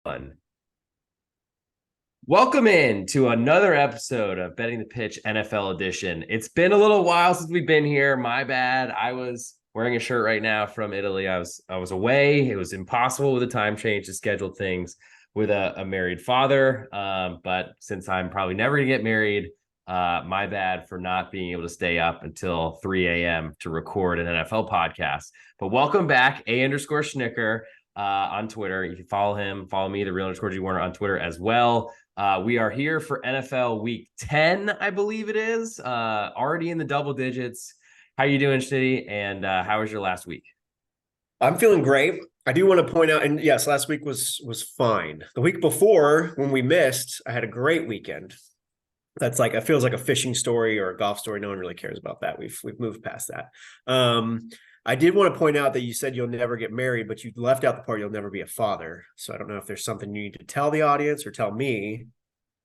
One. Welcome in to another episode of Betting the Pitch NFL edition. It's been a little while since we've been here. My bad. I was wearing a shirt right now from Italy. I was away. It was impossible with a time change to schedule things with a married father. But since I'm probably never going to get married, my bad for not being able to stay up until 3 a.m. to record an NFL podcast. But welcome back, _Schnicker. On Twitter. You can follow him, follow me, the real _G Warner on Twitter as well. We are here for NFL Week 10, I believe it is. Already in the double digits. How you doing, Schnitty? And how was your last week? I'm feeling great. I do want to point out, and yes, last week was fine. The week before, when we missed, I had a great weekend. That's like, it feels like a fishing story or a golf story. No one really cares about that. We've moved past that. I did want to point out that you said you'll never get married, but you left out the part you'll never be a father. So I don't know if there's something you need to tell the audience or tell me,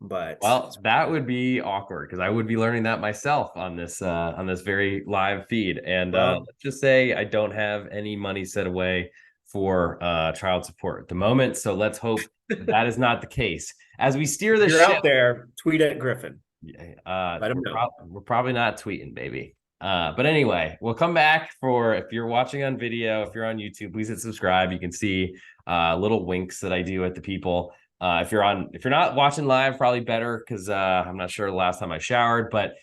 but well, that would be awkward because I would be learning that myself on this very live feed. And let's just say I don't have any money set away for child support at the moment. So let's hope that is not the case. As we steer the ship out there, tweet at Griffin. Let him know. We're probably not tweeting, baby. But anyway, we'll come back for, if you're watching on video, if you're on YouTube, please hit subscribe. You can see little winks that I do at the people. If you're not watching live, probably better because I'm not sure the last time I showered, but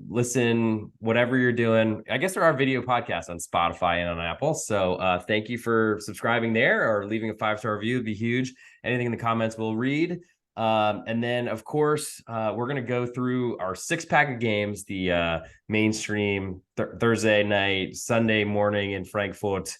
listen, whatever you're doing. I guess there are video podcasts on Spotify and on Apple. So thank you for subscribing there or leaving a 5-star review. It'd be huge. Anything in the comments we'll read. And then, of course, we're going to go through our 6-pack of games, the mainstream Thursday night, Sunday morning in Frankfurt,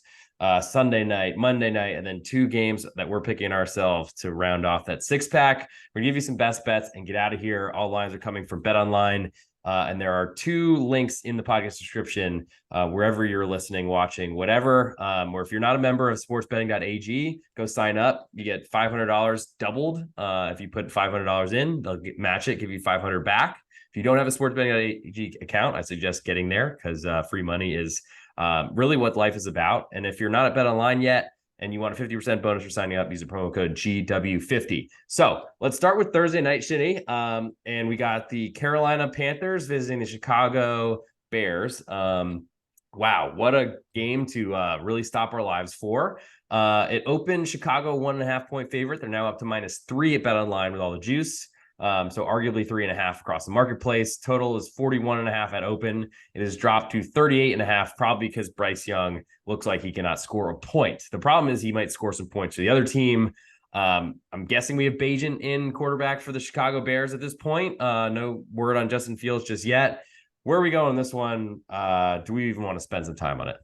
Sunday night, Monday night, and then 2 games that we're picking ourselves to round off that 6-pack. We're going to give you some best bets and get out of here. All lines are coming from BetOnline. And there are 2 links in the podcast description, wherever you're listening, watching, whatever. Or if you're not a member of SportsBetting.ag, go sign up. You get $500 doubled. If you put $500 in, they'll match it, give you $500 back. If you don't have a SportsBetting.ag account, I suggest getting there because free money is really what life is about. And if you're not at BetOnline yet, and you want a 50% bonus for signing up, use the promo code GW50. So let's start with Thursday night, Shitty. And we got the Carolina Panthers visiting the Chicago Bears. Wow, what a game to really stop our lives for. It opened Chicago 1.5-point favorite. They're now up to -3 at BetOnline with all the juice. So arguably 3.5 across the marketplace. Total is 41.5 at open. It has dropped to 38.5, probably because Bryce Young looks like he cannot score a point. The problem is he might score some points for the other team. I'm guessing we have Bagent in quarterback for the Chicago Bears at this point. No word on Justin Fields just yet. Where are we going on this one? Do we even want to spend some time on it?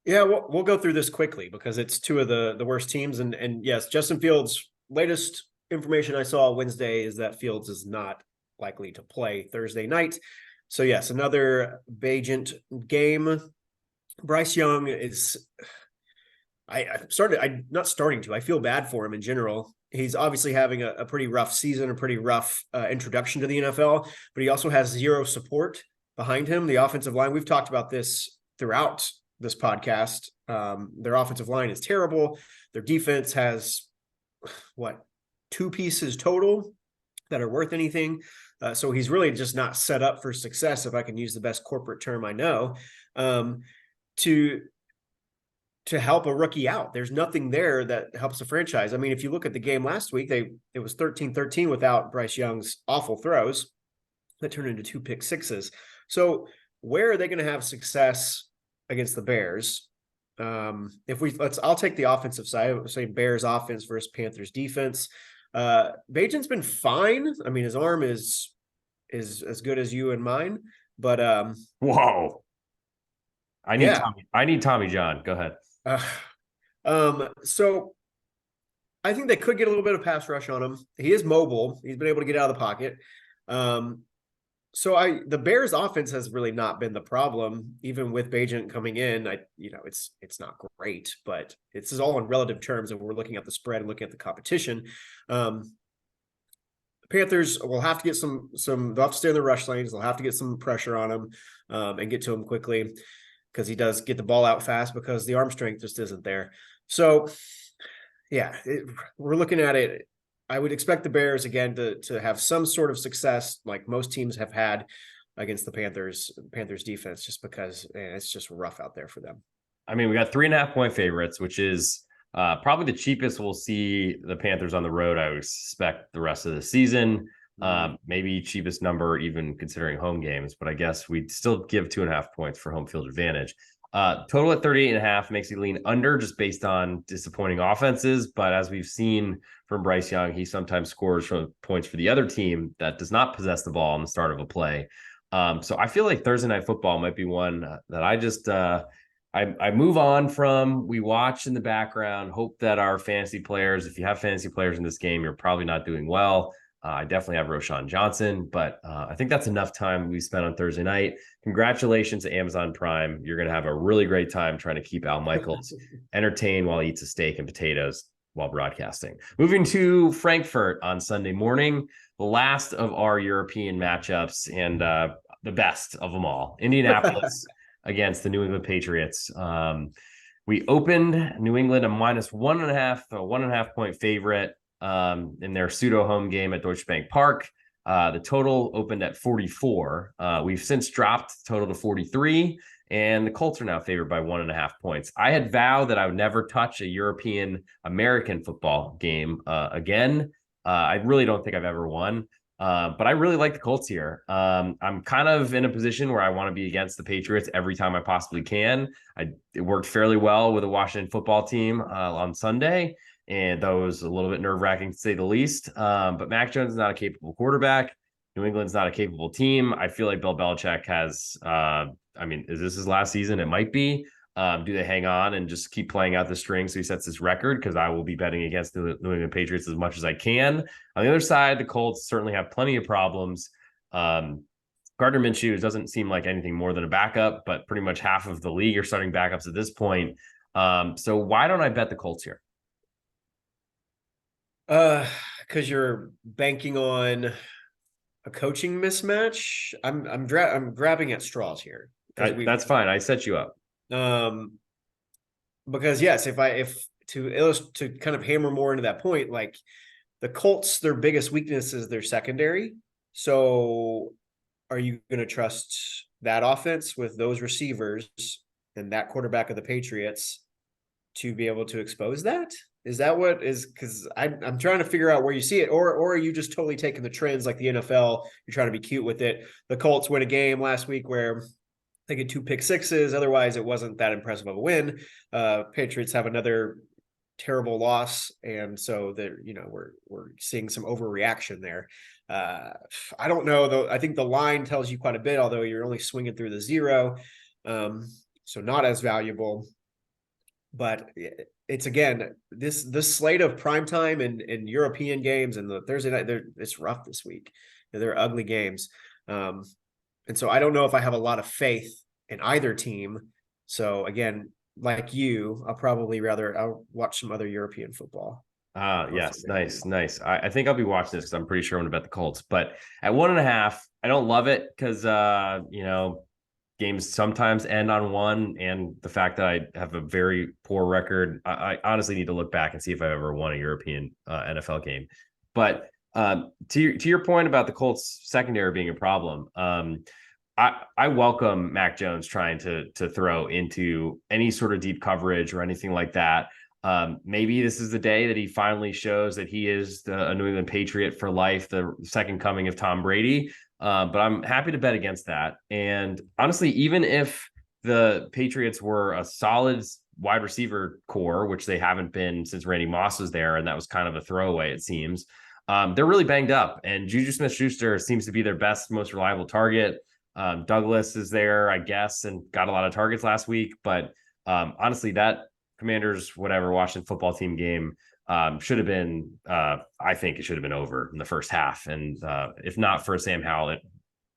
Yeah, we'll go through this quickly because it's 2 of the worst teams. And yes, Justin Fields' latest information I saw Wednesday is that Fields is not likely to play Thursday night. So yes, another Bagent game. Bryce Young is, I feel bad for him in general. He's obviously having a pretty rough season, a pretty rough introduction to the NFL, but he also has 0 support behind him. The offensive line, we've talked about this throughout this podcast. Their offensive line is terrible. Their defense has 2 pieces total that are worth anything. So he's really just not set up for success, if I can use the best corporate term I know, to help a rookie out. There's nothing there that helps the franchise. I mean, if you look at the game last week, it was 13-13 without Bryce Young's awful throws that turned into 2 pick sixes. So where are they going to have success against the Bears? I'll take the offensive side. I would say Bears offense versus Panthers defense. Bagent's been fine. I mean, his arm is as good as you and mine, but whoa. I need Tommy John. Go ahead. So I think they could get a little bit of pass rush on him. He is mobile. He's been able to get out of the pocket. So the Bears offense has really not been the problem, even with Bagent coming in. It's not great, but this is all in relative terms, and we're looking at the spread and looking at the competition. Panthers will have to get some. They'll have to stay in the rush lanes. They'll have to get some pressure on him and get to him quickly, because he does get the ball out fast because the arm strength just isn't there. So we're looking at it. I would expect the Bears again to have some sort of success, like most teams have had against the Panthers defense, just because it's just rough out there for them. I mean, we got 3.5-point favorites, which is probably the cheapest we'll see the Panthers on the road. I would expect the rest of the season. Maybe cheapest number, even considering home games, but I guess we'd still give 2.5 points for home field advantage. Total at 38.5 makes you lean under just based on disappointing offenses. But as we've seen from Bryce Young, he sometimes scores from points for the other team that does not possess the ball in the start of a play. So I feel like Thursday Night Football might be one that I just I move on from. We watch in the background, hope that our fantasy players, if you have fantasy players in this game, you're probably not doing well. I definitely have Roshan Johnson, but I think that's enough time we spent on Thursday night. Congratulations to Amazon Prime. You're going to have a really great time trying to keep Al Michaels entertained while he eats a steak and potatoes while broadcasting. Moving to Frankfurt on Sunday morning, the last of our European matchups and the best of them all. Indianapolis against the New England Patriots. We opened New England a -1.5 point favorite in their pseudo home game at Deutsche Bank Park. The total opened at 44. We've since dropped the total to 43, and the Colts are now favored by 1.5 points. I had vowed that I would never touch a European American football game again. I really don't think I've ever won. But I really like the Colts here. I'm kind of in a position where I want to be against the Patriots every time I possibly can. It worked fairly well with the Washington football team on Sunday, and that was a little bit nerve-wracking to say the least. But Mac Jones is not a capable quarterback. New England's not a capable team. I feel like Bill Belichick has, is this his last season? It might be. Do they hang on and just keep playing out the string so he sets his record? Because I will be betting against the New England Patriots as much as I can. On the other side, the Colts certainly have plenty of problems. Gardner Minshew doesn't seem like anything more than a backup, but pretty much half of the league are starting backups at this point. So why don't I bet the Colts here? Because you're banking on a coaching mismatch. I'm grabbing at straws here. That's fine. I set you up. Because yes, to kind of hammer more into that point, like the Colts, their biggest weakness is their secondary. So are you going to trust that offense with those receivers and that quarterback of the Patriots to be able to expose that? Is that what is? Because I'm trying to figure out where you see it, or are you just totally taking the trends like the NFL? You're trying to be cute with it. The Colts win a game last week where they get 2 pick sixes. Otherwise, it wasn't that impressive of a win. Patriots have another terrible loss, and so we're seeing some overreaction there. I don't know though. I think the line tells you quite a bit, although you're only swinging through the 0, so not as valuable. But it's again this slate of primetime and European games and the Thursday night. It's rough this week. They're ugly games. And so I don't know if I have a lot of faith in either team. So again, like you, I'll watch some other European football. Yes. Nice. I think I'll be watching this because I'm pretty sure I'm going to bet the Colts. But at 1.5, I don't love it because, games sometimes end on 1. And the fact that I have a very poor record, I honestly need to look back and see if I ever won a European NFL game. But to your point about the Colts secondary being a problem, I welcome Mac Jones trying to throw into any sort of deep coverage or anything like that. Maybe this is the day that he finally shows that he is a New England Patriot for life, the second coming of Tom Brady. But I'm happy to bet against that. And honestly, even if the Patriots were a solid wide receiver core, which they haven't been since Randy Moss was there, and that was kind of a throwaway, it seems, they're really banged up. And Juju Smith-Schuster seems to be their best, most reliable target. Douglas is there, I guess, and got a lot of targets last week. But honestly, that Commanders, Washington football team game should have been, I think it should have been over in the first half. And if not for Sam Howell, a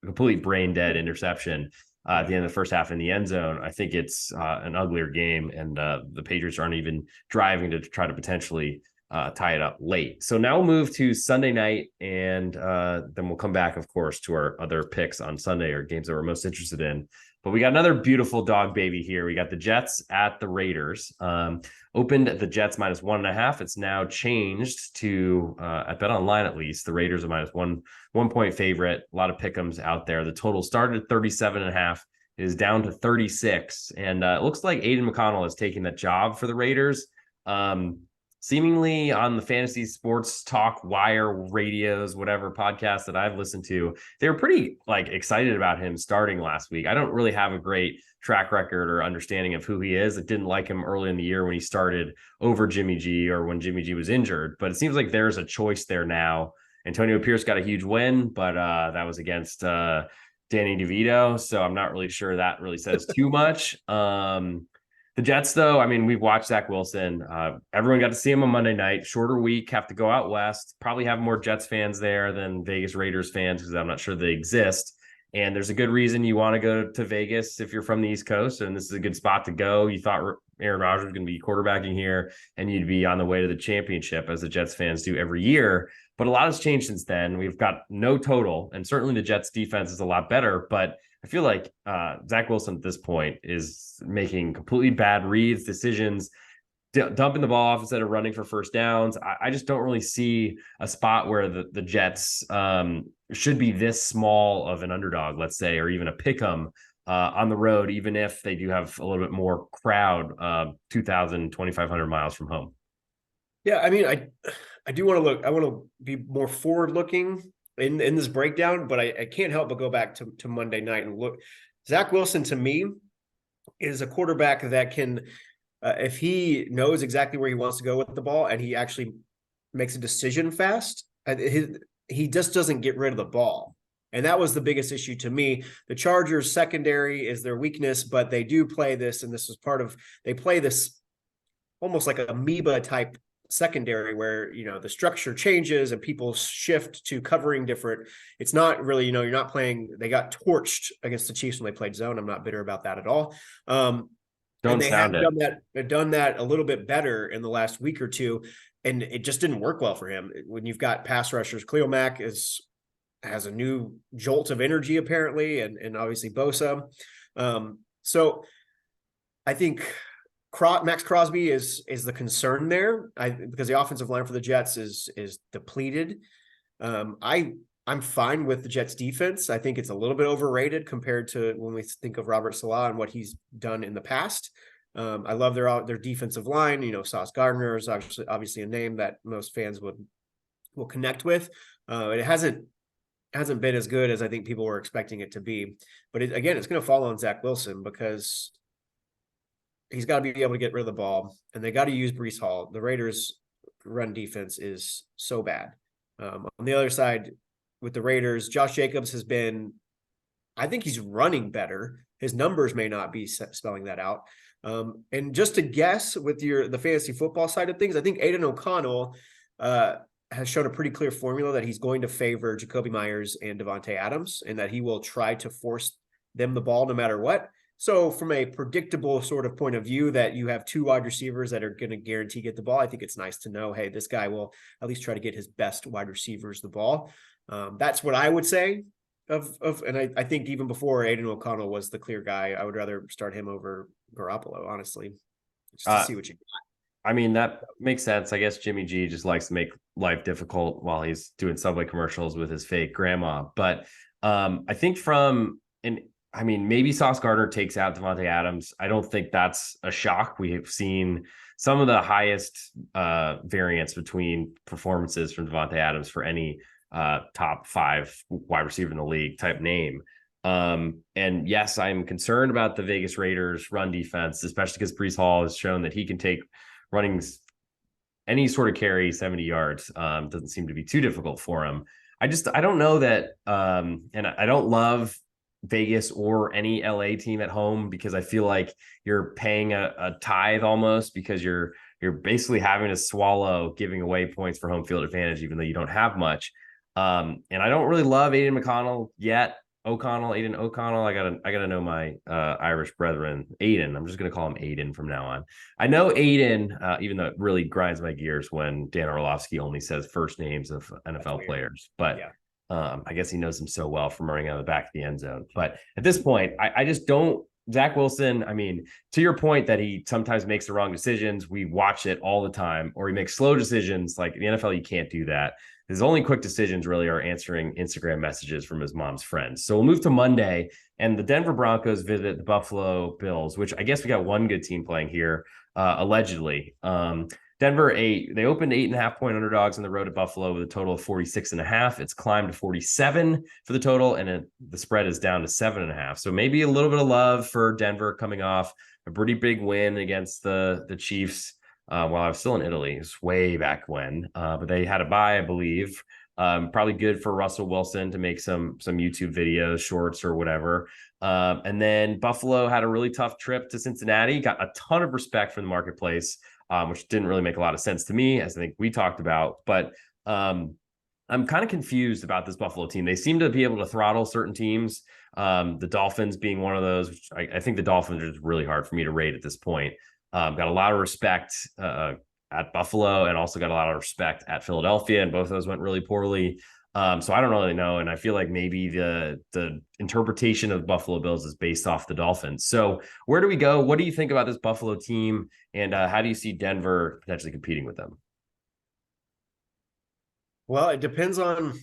complete brain dead interception at the end of the first half in the end zone, I think it's an uglier game. And the Patriots aren't even driving to try to potentially tie it up late. So now we'll move to Sunday night, and then we'll come back, of course, to our other picks on Sunday or games that we're most interested in. But we got another beautiful dog baby here. We got the Jets at the Raiders. Opened at the Jets -1.5. It's now changed to at Bet Online, at least the Raiders are -1 point favorite. A lot of pick'ems out there. The total started at 37.5, is down to 36, and it looks like Aiden McConnell is taking that job for the Raiders. Seemingly on the fantasy sports talk wire radios, whatever podcast that I've listened to, they were pretty excited about him starting last week. I don't really have a great track record or understanding of who he is. I didn't like him early in the year when he started over Jimmy G or when Jimmy G was injured, but it seems like there's a choice there now. Antonio Pierce got a huge win, but that was against Danny DeVito, so I'm not really sure that really says too much. The Jets, though, I mean, we've watched Zach Wilson. Everyone got to see him on Monday night. Shorter week, have to go out west. Probably have more Jets fans there than Vegas Raiders fans because I'm not sure they exist. And there's a good reason you want to go to Vegas if you're from the East Coast, and this is a good spot to go. You thought Aaron Rodgers was going to be quarterbacking here, and you'd be on the way to the championship, as the Jets fans do every year. But a lot has changed since then. We've got no total, and certainly the Jets defense is a lot better, but I feel like Zach Wilson at this point is making completely bad reads, decisions, dumping the ball off instead of running for first downs. I just don't really see a spot where the Jets should be this small of an underdog, let's say, or even a pick 'em on the road, even if they do have a little bit more crowd, 2,000, 2,500 miles from home. Yeah, I mean, I do want to look. I want to be more forward looking in this breakdown, but I can't help but go back to Monday night and look. Zach Wilson, to me, is a quarterback that can, if he knows exactly where he wants to go with the ball and he actually makes a decision fast, he just doesn't get rid of the ball. And that was the biggest issue to me. The Chargers secondary is their weakness, but they do play this, and this is they play this almost like an amoeba type secondary where, the structure changes and people shift to covering different. It's not really, you're not playing. They got torched against the Chiefs when they played zone. I'm not bitter about that at all. Don't and they sound have it. done that a little bit better in the last week or two, and it just didn't work well for him. When you've got pass rushers, Khalil Mack has a new jolt of energy apparently, and obviously Bosa. So I think Max Crosby is the concern there, because the offensive line for the Jets is depleted. I'm fine with the Jets defense. I think it's a little bit overrated compared to when we think of Robert Saleh and what he's done in the past. I love their defensive line. Sauce Gardner is obviously a name that most fans will connect with. It hasn't been as good as I think people were expecting it to be. But again, it's going to fall on Zach Wilson because he's got to be able to get rid of the ball, and they got to use Breece Hall. The Raiders' run defense is so bad. On the other side, with the Raiders, Josh Jacobs I think he's running better. His numbers may not be spelling that out. And just to guess with the fantasy football side of things, I think Aiden O'Connell has shown a pretty clear formula that he's going to favor Jacoby Myers and Devontae Adams, and that he will try to force them the ball no matter what. So from a predictable sort of point of view that you have two wide receivers that are going to guarantee get the ball, I think it's nice to know, hey, this guy will at least try to get his best wide receivers the ball. That's what I would say and I think even before Aiden O'Connell was the clear guy, I would rather start him over Garoppolo, honestly, just to see what you got. I mean, that makes sense. I guess Jimmy G just likes to make life difficult while he's doing Subway commercials with his fake grandma. But I think maybe Sauce Gardner takes out Devontae Adams. I don't think that's a shock. We have seen some of the highest variance between performances from Devontae Adams for any top 5 wide receiver in the league type name. And yes, I'm concerned about the Vegas Raiders run defense, especially because Breece Hall has shown that he can take running any sort of carry 70 yards. Doesn't seem to be too difficult for him. I don't know that, and I don't love Vegas or any LA team at home, because I feel like you're paying a tithe almost, because you're basically having to swallow giving away points for home field advantage, even though you don't have much. And I don't really love Aiden McConnell yet. Aiden O'Connell. I gotta know my Irish brethren. Aiden. I'm just gonna call him Aiden from now on. I know Aiden, even though it really grinds my gears when Dan Orlovsky only says first names of NFL players. But I guess he knows him so well from running out of the back of the end zone. But at this point, I just don't. Zach Wilson, I mean, to your point that he sometimes makes the wrong decisions, we watch it all the time, or he makes slow decisions. Like in the NFL, you can't do that. His only quick decisions really are answering Instagram messages from his mom's friends. So we'll move to Monday, and the Denver Broncos visit the Buffalo Bills, which I guess we got one good team playing here, allegedly. Denver, they opened 8.5-point underdogs on the road at Buffalo with a total of 46.5. It's climbed to 47 for the total, and the spread is down to 7.5. So maybe a little bit of love for Denver coming off a pretty big win against the Chiefs while I was still in Italy. It's way back when, but they had a bye, I believe. Probably good for Russell Wilson to make some YouTube videos, shorts or whatever. And then Buffalo had a really tough trip to Cincinnati, got a ton of respect from the marketplace. Which didn't really make a lot of sense to me, as I think we talked about. But I'm kind of confused about this Buffalo team. They seem to be able to throttle certain teams. The Dolphins being one of those, which I think the Dolphins are really hard for me to rate at this point. Got a lot of respect at Buffalo, and also got a lot of respect at Philadelphia, and both of those went really poorly. So I don't really know, and I feel like maybe the interpretation of Buffalo Bills is based off the Dolphins. So where do we go? What do you think about this Buffalo team, and how do you see Denver potentially competing with them? Well, it depends on.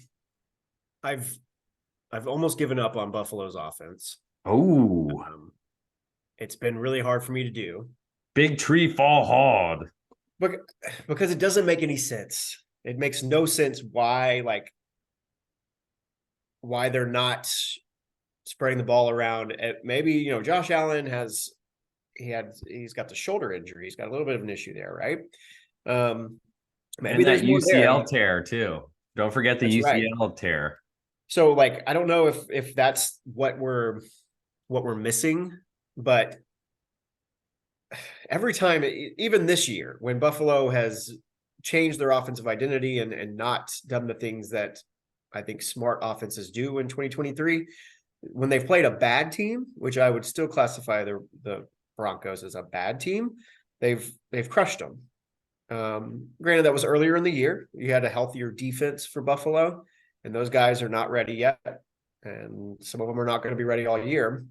I've almost given up on Buffalo's offense. Oh, It's been really hard for me to do. big tree fall hard. Because it doesn't make any sense. It makes no sense why they're not spreading the ball around. Maybe, Josh Allen he's got the shoulder injury. He's got a little bit of an issue there, right? Maybe And that there's more UCL there. tear too. Don't forget the That's UCL right. tear. So I don't know if that's what we're missing, but every time, even this year, when Buffalo has changed their offensive identity and not done the things that I think smart offenses do in 2023, when they've played a bad team, which I would still classify the Broncos as a bad team, they've crushed them. Granted, that was earlier in the year. You had a healthier defense for Buffalo, and those guys are not ready yet, and some of them are not going to be ready all year.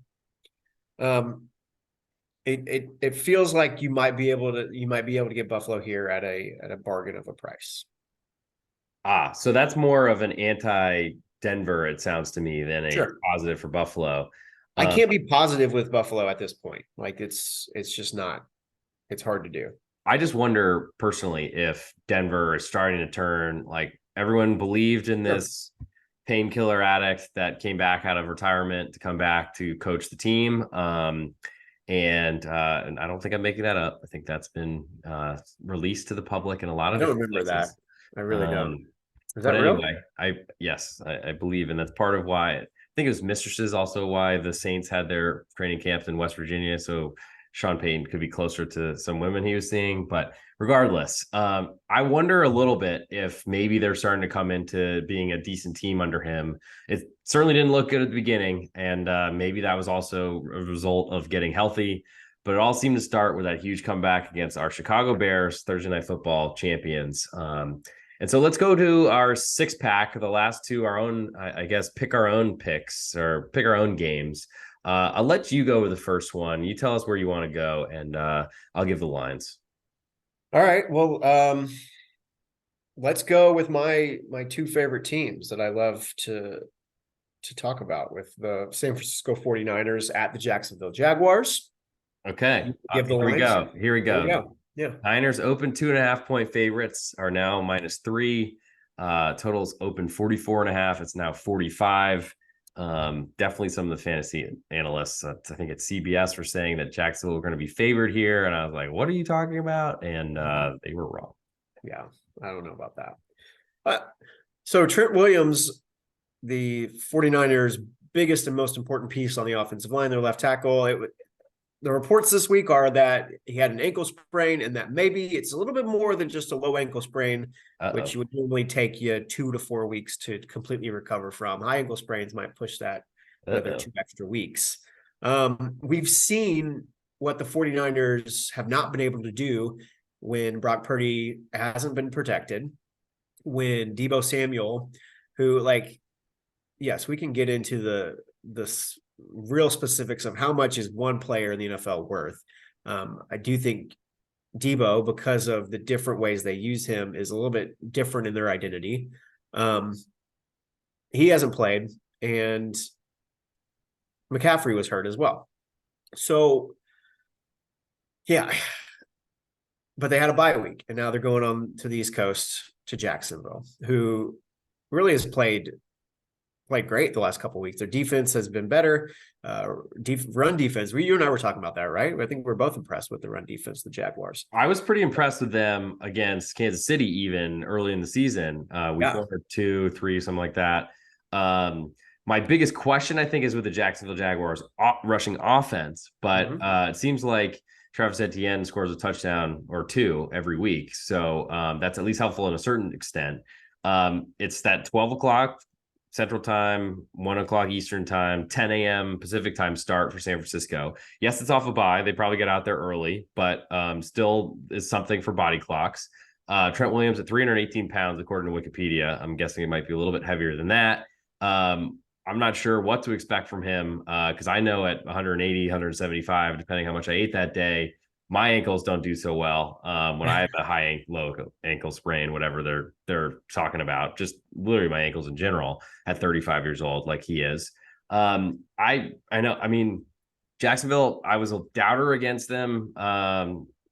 It feels like you might be able to get Buffalo here at a bargain of a price. So that's more of an anti-Denver, it sounds to me, than a Sure. positive for Buffalo. I can't be positive with Buffalo at this point. It's just not. It's hard to do. I just wonder personally if Denver is starting to turn, like everyone believed in this painkiller addict that came back out of retirement to come back to coach the team. And I don't think I'm making that up. I think that's been released to the public in a lot of I don't different remember that. places. I really don't. Is that But real? anyway, I believe, and that's part of why I think it was Mistresses also why the Saints had their training camps in West Virginia. So Sean Payton could be closer to some women he was seeing. But regardless, I wonder a little bit if maybe they're starting to come into being a decent team under him. It certainly didn't look good at the beginning, and maybe that was also a result of getting healthy. But it all seemed to start with that huge comeback against our Chicago Bears, Thursday Night Football champions. And so let's go to our 6-pack. The last two, our own, I guess, pick our own picks or pick our own games. I'll let you go with the first one. You tell us where you want to go, and I'll give the lines. All right. Well, let's go with my two favorite teams that I love to talk about, with the San Francisco 49ers at the Jacksonville Jaguars. Okay. Give the Here we lines. go. Here we go. Yeah. Niners open 2.5-point favorites are now -3. Totals open 44.5. It's now 45. Definitely some of the fantasy analysts, I think it's CBS, were saying that Jacksonville were going to be favored here. And I was like, what are you talking about? And they were wrong. Yeah. I don't know about that. So Trent Williams, the 49ers' biggest and most important piece on the offensive line, their left tackle, the reports this week are that he had an ankle sprain, and that maybe it's a little bit more than just a low ankle sprain, which would normally take you 2 to 4 weeks to completely recover from. High ankle sprains might push that another 2 extra weeks. We've seen what the 49ers have not been able to do when Brock Purdy hasn't been protected, when Deebo Samuel, who yes, we can get into the real specifics of how much is one player in the NFL worth. I do think Debo, because of the different ways they use him, is a little bit different in their identity. He hasn't played, and McCaffrey was hurt as well. So, yeah, but they had a bye week, and now they're going on to the East Coast to Jacksonville, who really has played great the last couple of weeks. Their defense has been better. Run defense. You and I were talking about that, right? I think we're both impressed with the run defense, the Jaguars. I was pretty impressed with them against Kansas City, even early in the season. Week 1 or 2, 3, something like that. My biggest question, I think, is with the Jacksonville Jaguars rushing offense, but it seems like Travis Etienne scores a touchdown or 2 every week. So that's at least helpful in a certain extent. It's that 12 o'clock Central Time, 1 o'clock Eastern Time, 10 a.m. Pacific Time start for San Francisco. Yes, it's off a bye. They probably get out there early, but still is something for body clocks. Trent Williams at 318 pounds, according to Wikipedia. I'm guessing it might be a little bit heavier than that. I'm not sure what to expect from him because I know at 180, 175, depending how much I ate that day, my ankles don't do so well when I have a low ankle sprain, whatever they're talking about. Just literally my ankles in general at 35 years old, like he is. I know. I mean, Jacksonville. I was a doubter against them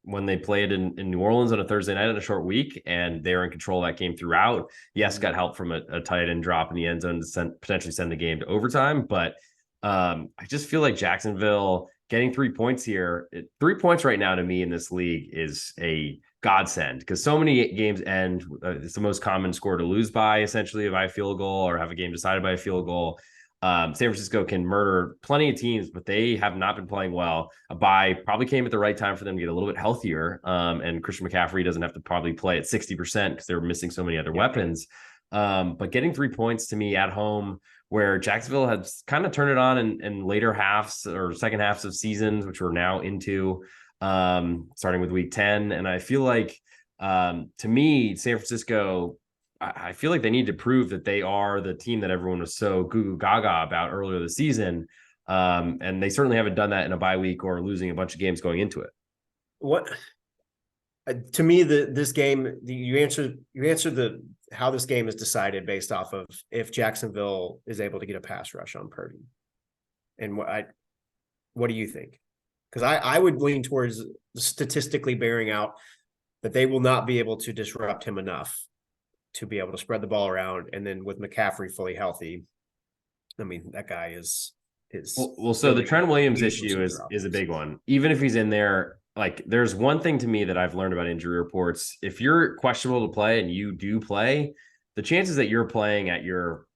when they played in New Orleans on a Thursday night on a short week, and they were in control of that game throughout. Yes, got help from a tight end drop in the end zone to potentially send the game to overtime, but I just feel like Jacksonville getting 3 points here, 3 points right now to me in this league is a godsend because so many games end. It's the most common score to lose by, essentially, by a field goal or have a game decided by a field goal. San Francisco can murder plenty of teams, but they have not been playing well. A bye probably came at the right time for them to get a little bit healthier. And Christian McCaffrey doesn't have to probably play at 60% because they were missing so many other weapons. But getting 3 points to me at home, where Jacksonville has kind of turned it on in later halves or second halves of seasons, which we're now into, starting with week 10. And I feel like, to me, San Francisco, I feel like they need to prove that they are the team that everyone was so goo goo gaga about earlier this season. And they certainly haven't done that in a bye week or losing a bunch of games going into it. What to me, this game, you answered how this game is decided based off of if Jacksonville is able to get a pass rush on Purdy. And what do you think? Because I would lean towards statistically bearing out that they will not be able to disrupt him enough to be able to spread the ball around. And then with McCaffrey fully healthy, I mean, that guy is well, so the Trent Williams issue is a big one. Even if he's in there, like there's one thing to me that I've learned about injury reports. If you're questionable to play and you do play, the chances that you're playing at your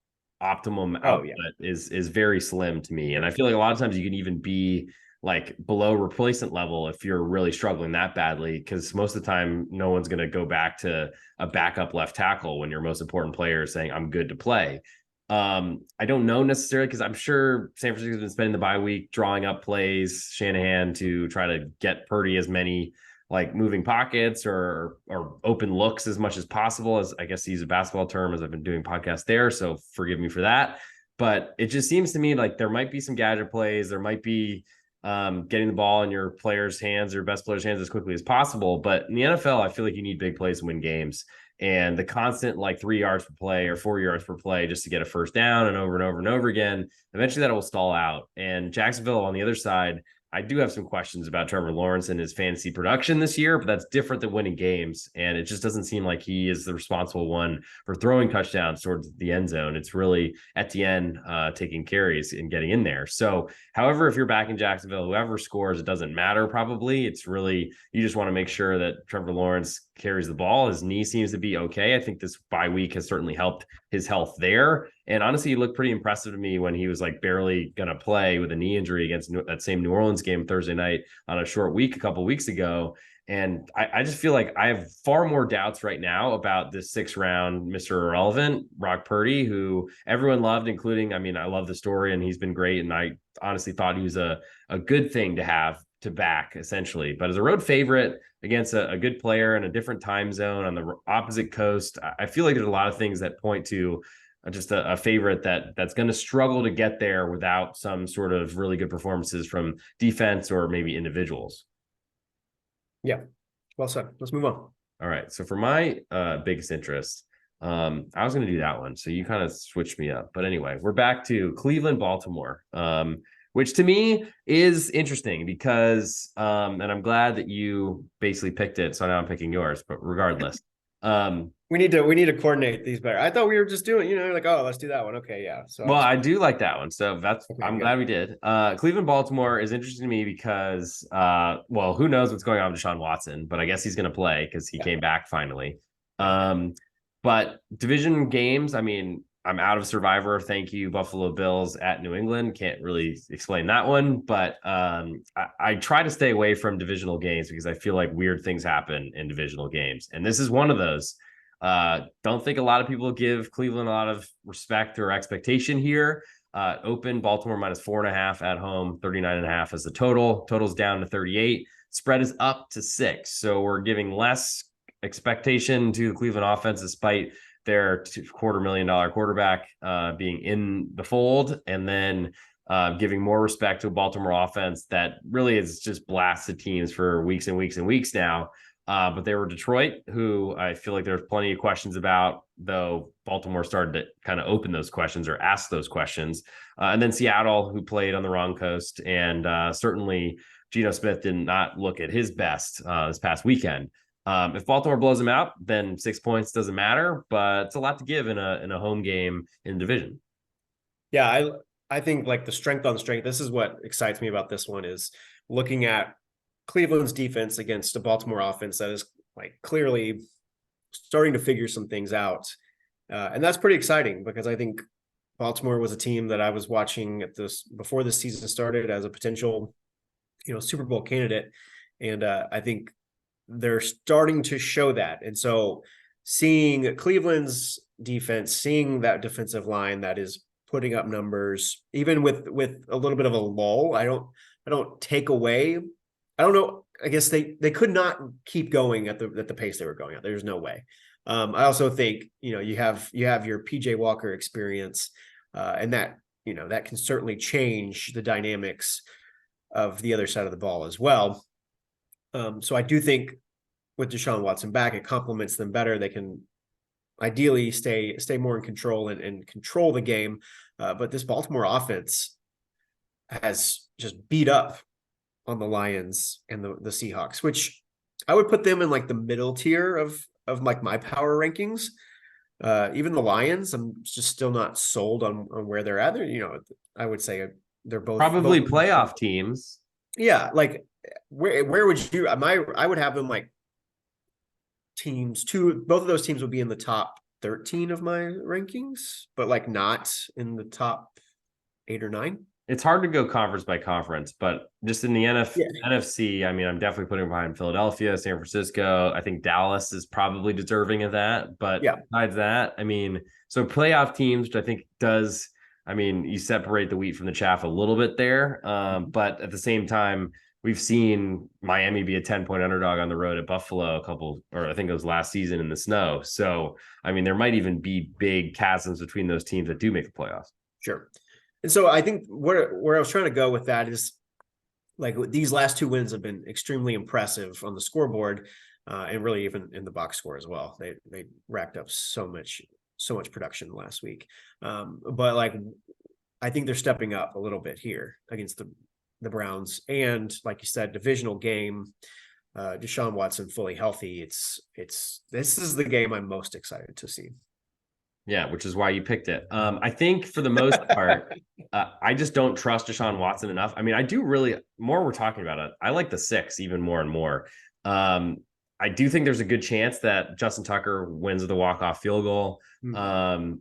optimum output is very slim to me. And I feel like a lot of times you can even be like below replacement level if you're really struggling that badly, because most of the time no one's going to go back to a backup left tackle when your most important player is saying I'm good to play. I don't know necessarily because I'm sure San Francisco's been spending the bye week drawing up plays, Shanahan, to try to get Purdy as many like moving pockets or open looks as much as possible, as I guess to use a basketball term, as I've been doing podcasts there. So forgive me for that. But it just seems to me like there might be some gadget plays. There might be getting the ball in your players' hands, your best players' hands as quickly as possible. But in the NFL, I feel like you need big plays to win games. And the constant like 3 yards per play or 4 yards per play just to get a first down and over and over and over again, eventually that will stall out. And Jacksonville on the other side, I do have some questions about Trevor Lawrence and his fantasy production this year, but that's different than winning games. And it just doesn't seem like he is the responsible one for throwing touchdowns towards the end zone. It's really Etienne taking carries and getting in there. So, however, if you're back in Jacksonville, whoever scores, it doesn't matter probably. It's really, you just want to make sure that Trevor Lawrence carries the ball. His knee seems to be okay. I think this bye week has certainly helped his health there. And honestly, he looked pretty impressive to me when he was like barely going to play with a knee injury against that same New Orleans game Thursday night on a short week a couple of weeks ago. And I just feel like I have far more doubts right now about this 6th round Mr. Irrelevant, Brock Purdy, who everyone loved, including, I mean, I love the story and he's been great. And I honestly thought he was a good thing to have to back, essentially. But as a road favorite against a good player in a different time zone on the opposite coast, I feel like there's a lot of things that point to just a favorite that's going to struggle to get there without some sort of really good performances from defense or maybe individuals. Yeah, well said. Let's move on. All right. So for my biggest interest, I was going to do that one. So you kind of switched me up. But anyway, we're back to Cleveland, Baltimore, which to me is interesting because, and I'm glad that you basically picked it. So now I'm picking yours, but regardless. We need to coordinate these better. I thought we were just doing, like, oh, let's do that one. Okay, yeah. So well, I do like that one. So I'm good. glad we did. Cleveland, Baltimore is interesting to me because well, who knows what's going on with Deshaun Watson, but I guess he's gonna play because he came back finally. But division games, I mean, I'm out of Survivor. Thank you, Buffalo Bills at New England. Can't really explain that one, but I try to stay away from divisional games because I feel like weird things happen in divisional games. And this is one of those. Don't think a lot of people give Cleveland a lot of respect or expectation here. Open Baltimore -4.5 at home, 39.5 as the total. Total's down to 38. Spread is up to 6. So we're giving less expectation to the Cleveland offense despite their $250,000 quarterback being in the fold, and then giving more respect to a Baltimore offense that really has just blasted teams for weeks and weeks and weeks now. But they were Detroit, who I feel like there's plenty of questions about, though Baltimore started to kind of open those questions or ask those questions. And then Seattle, who played on the wrong coast, and certainly Geno Smith did not look at his best this past weekend. If Baltimore blows them out, then 6 points doesn't matter, but it's a lot to give in a home game in division. Yeah, I think like the strength on strength. This is what excites me about this one is looking at Cleveland's defense against a Baltimore offense that is like clearly starting to figure some things out. And that's pretty exciting because I think Baltimore was a team that I was watching at this before the season started as a potential, Super Bowl candidate. And I think they're starting to show that. And so seeing Cleveland's defense, seeing that defensive line that is putting up numbers, even with a little bit of a lull, I don't take away. I don't know. I guess they could not keep going at the pace they were going at. There's no way. I also think, you have your PJ Walker experience, and that, that can certainly change the dynamics of the other side of the ball as well. So I do think with Deshaun Watson back, it complements them better. They can ideally stay more in control and control the game. But this Baltimore offense has just beat up on the Lions and the Seahawks, which I would put them in like the middle tier of like my power rankings. Even the Lions, I'm just still not sold on where they're at. I would say they're both probably playoff teams. Yeah, like where would you? I would have them like both of those teams would be in the top 13 of my rankings, but like not in the top 8 or 9. It's hard to go conference by conference, but just in the NFC, I mean, I'm definitely putting behind Philadelphia, San Francisco. I think Dallas is probably deserving of that. But besides that, I mean, so playoff teams, which I think you separate the wheat from the chaff a little bit there. But at the same time, we've seen Miami be a 10-point underdog on the road at Buffalo I think it was last season in the snow. So, I mean, there might even be big chasms between those teams that do make the playoffs. Sure. And so I think where I was trying to go with that is like these last 2 wins have been extremely impressive on the scoreboard, and really even in the box score as well. They racked up so much production last week. But like I think they're stepping up a little bit here against the Browns, and like you said, divisional game, Deshaun Watson fully healthy. This is the game I'm most excited to see. Yeah, which is why you picked it. I think for the most part, I just don't trust Deshaun Watson enough. I mean, I do really, more we're talking about it, I like the 6 even more and more. I do think there's a good chance that Justin Tucker wins with a walk-off field goal,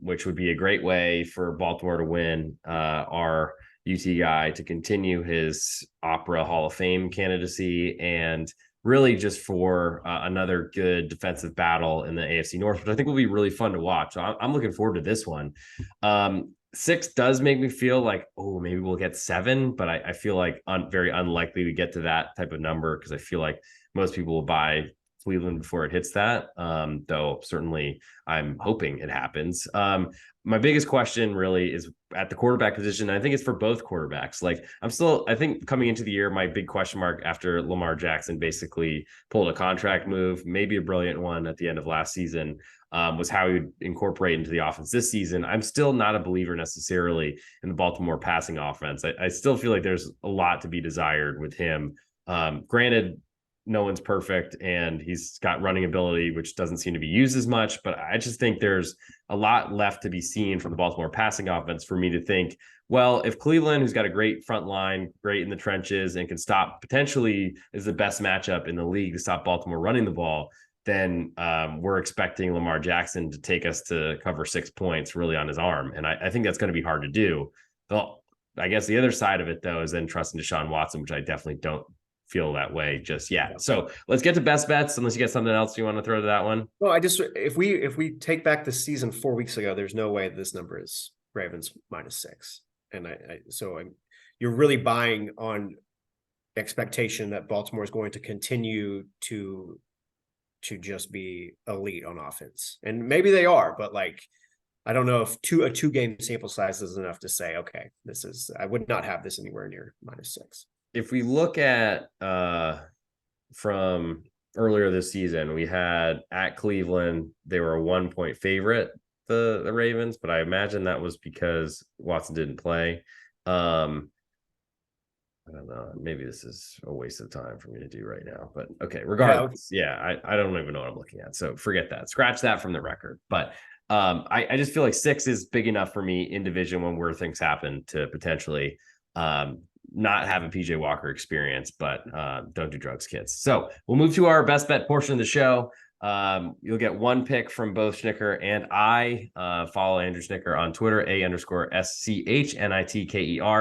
which would be a great way for Baltimore to win, our UT guy to continue his Opera Hall of Fame candidacy, and really just for another good defensive battle in the AFC North, which I think will be really fun to watch. So I'm looking forward to this one. 6 does make me feel like, oh, maybe we'll get 7, but I feel like very unlikely we get to that type of number because I feel like most people will buy Cleveland before it hits that. Though certainly I'm hoping it happens. My biggest question really is at the quarterback position. I think it's for both quarterbacks. Like I think coming into the year, my big question mark after Lamar Jackson basically pulled a contract move, maybe a brilliant one at the end of last season, was how he would incorporate into the offense this season. I'm still not a believer necessarily in the Baltimore passing offense. I still feel like there's a lot to be desired with him. Granted, no one's perfect and he's got running ability, which doesn't seem to be used as much, but I just think there's a lot left to be seen from the Baltimore passing offense for me to think, well, if Cleveland, who's got a great front line, great in the trenches, and can stop, potentially is the best matchup in the league to stop Baltimore running the ball, then we're expecting Lamar Jackson to take us to cover 6 points really on his arm. And I think that's going to be hard to do. Well, I guess the other side of it, though, is then trusting Deshaun Watson, which I definitely don't feel that way just yet. So let's get to best bets, unless you got something else you want to throw to that one. Well, if we take back the season 4 weeks ago, there's no way this number is Ravens -6. And you're really buying on expectation that Baltimore is going to continue to just be elite on offense. And maybe they are, but like, I don't know if a 2-game sample size is enough to say, okay, I would not have this anywhere near -6. If we look at from earlier this season, we had at Cleveland, they were a 1-point favorite, the Ravens, but I imagine that was because Watson didn't play. I don't know. Maybe this is a waste of time for me to do right now, but okay. Regardless, I don't even know what I'm looking at. So forget that. Scratch that from the record. But I just feel like 6 is big enough for me in division when where things happen to potentially not have a PJ Walker experience, but don't do drugs, kids. So we'll move to our best bet portion of the show. You'll get one pick from both Schnicker and I. Follow Andrew Schnicker on Twitter, _SCHNITKER.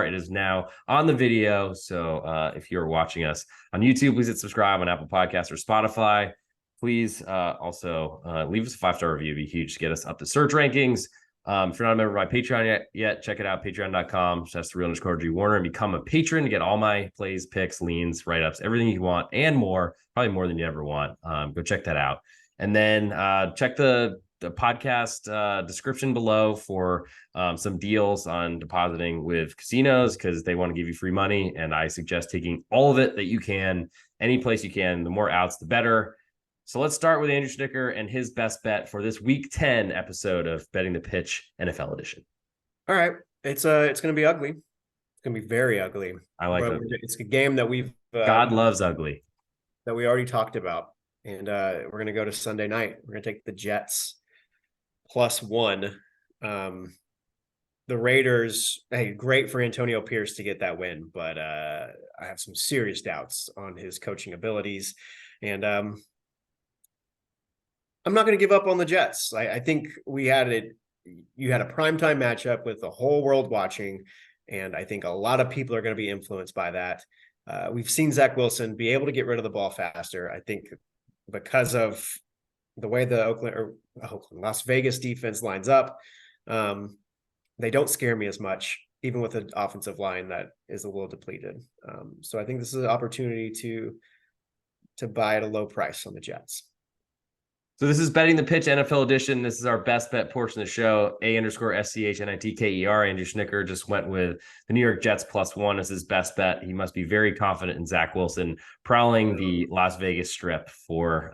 It is now on the video. So if you're watching us on YouTube, please hit subscribe on Apple Podcasts or Spotify. Please also leave us a 5-star review. It'd be huge to get us up the search rankings. If you're not a member of my Patreon yet, check it out, patreon.com/real_G Warner, and become a patron to get all my plays, picks, leans, write-ups, everything you want and more, probably more than you ever want. Go check that out. And then check the podcast description below for some deals on depositing with casinos, because they want to give you free money. And I suggest taking all of it that you can, any place you can. The more outs, the better. So let's start with Andrew Schnicker and his best bet for this Week 10 episode of Betting the Pitch NFL Edition. All right. It's going to be ugly. It's going to be very ugly. I like it. It's a game that we've... God loves ugly. That we already talked about. And we're going to go to Sunday night. We're going to take the Jets +1. The Raiders, hey, great for Antonio Pierce to get that win, but I have some serious doubts on his coaching abilities. And I'm not going to give up on the Jets. I think you had a primetime matchup with the whole world watching, and I think a lot of people are going to be influenced by that. We've seen Zach Wilson be able to get rid of the ball faster. I think because of the way the Las Vegas defense lines up, they don't scare me as much, even with an offensive line that is a little depleted. So I think this is an opportunity to buy at a low price on the Jets. So this is Betting the Pitch NFL Edition. This is our best bet portion of the show. _SCHNITKER. Andrew Schnicker just went with the New York Jets +1 as his best bet. He must be very confident in Zach Wilson prowling the Las Vegas Strip for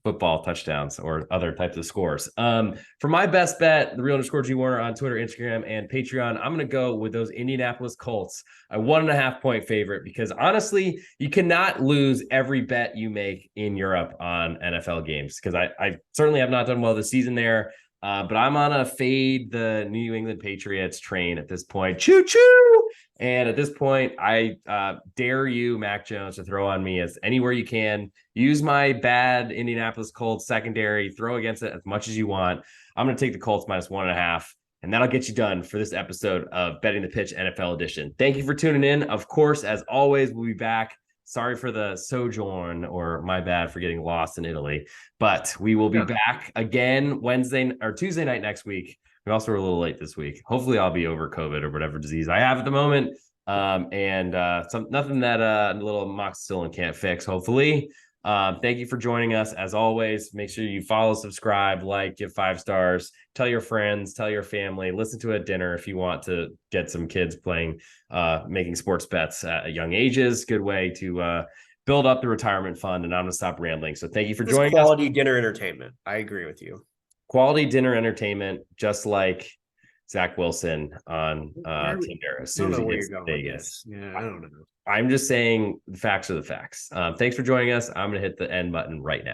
football touchdowns or other types of scores. For my best bet, the real_G Warner on Twitter, Instagram, and Patreon, I'm going to go with those Indianapolis Colts, a 1.5-point favorite, because honestly, you cannot lose every bet you make in Europe on NFL games, because I certainly have not done well this season there, but I'm on a fade the New England Patriots train at this point. Choo choo! And at this point, I dare you, Mac Jones, to throw on me as anywhere you can. Use my bad Indianapolis Colts secondary, throw against it as much as you want. I'm going to take the Colts -1.5, and that'll get you done for this episode of Betting the Pitch NFL Edition. Thank you for tuning in. Of course, as always, we'll be back. Sorry for the sojourn, or my bad for getting lost in Italy, but we will be back again Wednesday or Tuesday night next week. We also were a little late this week. Hopefully I'll be over COVID or whatever disease I have at the moment. Nothing that little amoxicillin can't fix, hopefully. Thank you for joining us. As always, make sure you follow, subscribe, like, give 5 stars, tell your friends, tell your family, listen to it at dinner if you want to get some kids playing, making sports bets at young ages. Good way to build up the retirement fund. And I'm going to stop rambling. So thank you for This joining us. quality dinner entertainment. I agree with you. Quality dinner entertainment, just like Zach Wilson on Tinder as soon as he gets to Vegas. Yeah, I don't know. I'm just saying the facts are the facts. Thanks for joining us. I'm going to hit the end button right now.